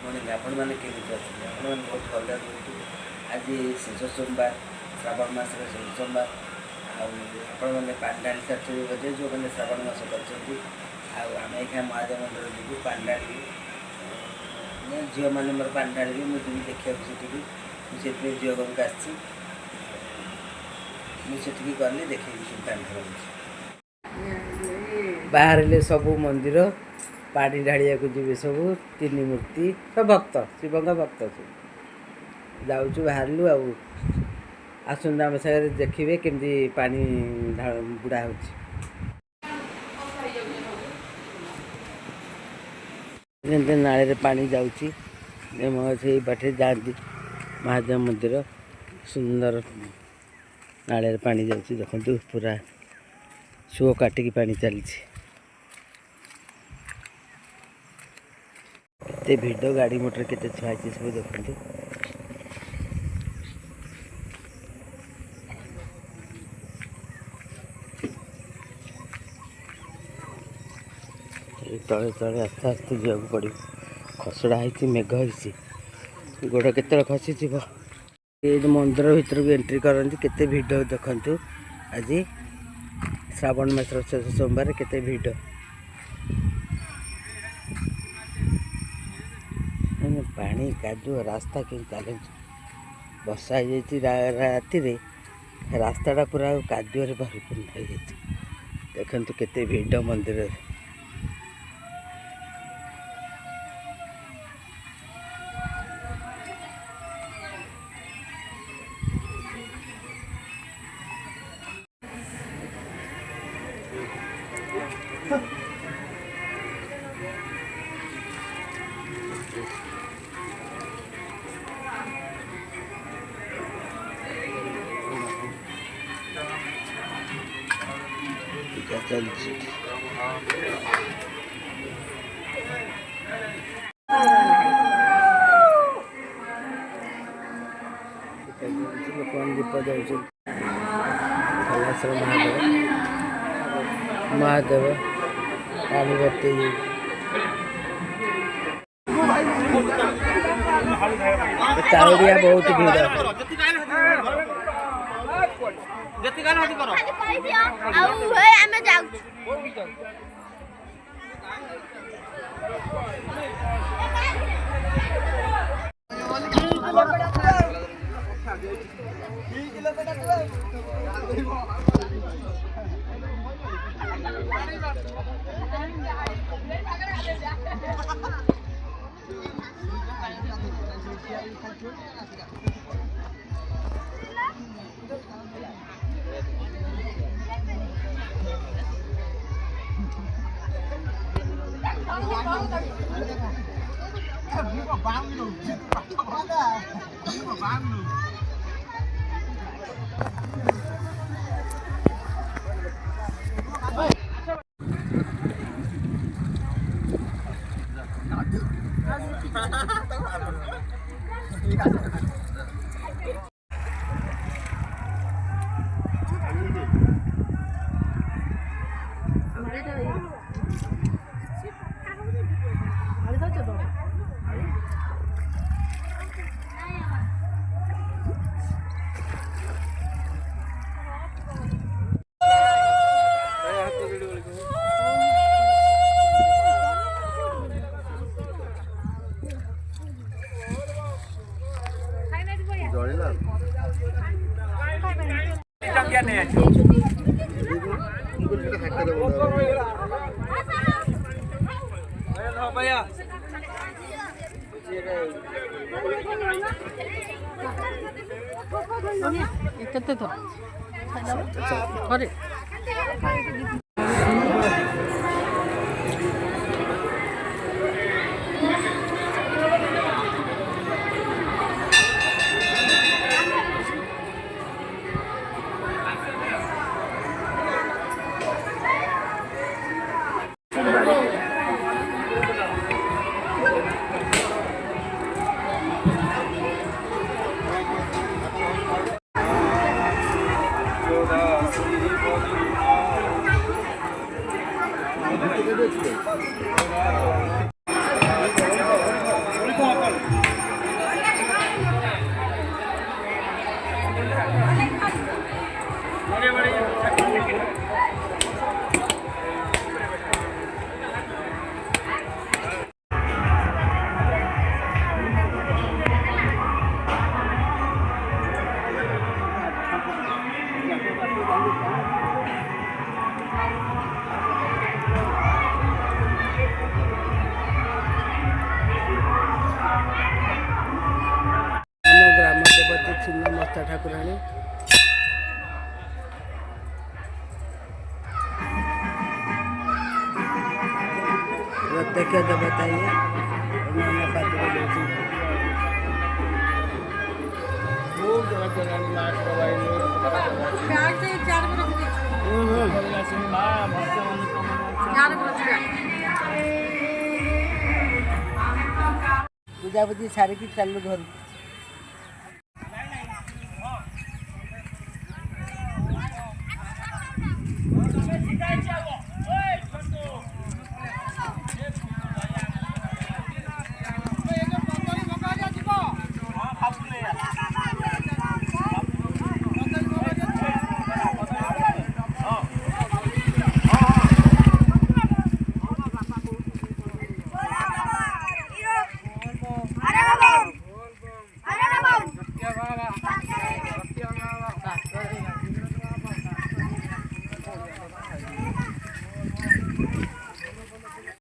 Morning आपण मैंने केमी अच्छे आपण मैंने बहुत भल रुहतु। आज शेष सोमवार श्रावण मासर शेष सोमवार आपण मैंने पानी ढाली सारी बोधे जो मैंने श्रावण मास करें आम महादेव मंदिर जीव पानी ढाली झील मैंने मोर पानी ढाली मुझे देखा से मुझे झील घर को मुझे गली देखे पानी ढाल बाहर सबू मंदिर पानी ढालिया जी सब तीन मूर्ति सब भक्त शिव का भक्त जाऊँ बाहर आसंत आम सागर देखिए केमती पानी बुड़ा हो नाले पानी जाऊँगी से बाटे जाती महादेव मंदिर सुंदर नाले पानी जाऊँगी देखो पूरा सुओ काटिकी पानी चली भिड़ गाड़ी मोटर केते छुआ सब देखते तले तले आस्ते आस्ते जावाक पड़ो खसड़ा होती मेघ होती गोड़ केत खसी ये मंदिर भर को एंट्री करती केते भिड़ देखु आज श्रावण मास शेष सोमवार केते भिड़ पानी कादुआ रास्ता के चल वर्षा राति रास्ता पूरा कादुआ भरपूर्ण हो देखु केते भिड़ मंदिर चलती लोक दीप दौर महादेव पानी भर्ती चारोड़िया बहुत भीड़ केते तो अरे ଆମ ଗ୍ରାମ ଦେବତୀ ଛିନ୍ନମସ୍ତା ଠାକୁରାଣୀ प्रत्यक्ष देवता ये उन्होंने पात्र देती पूजा पूजी सारी की चलू घर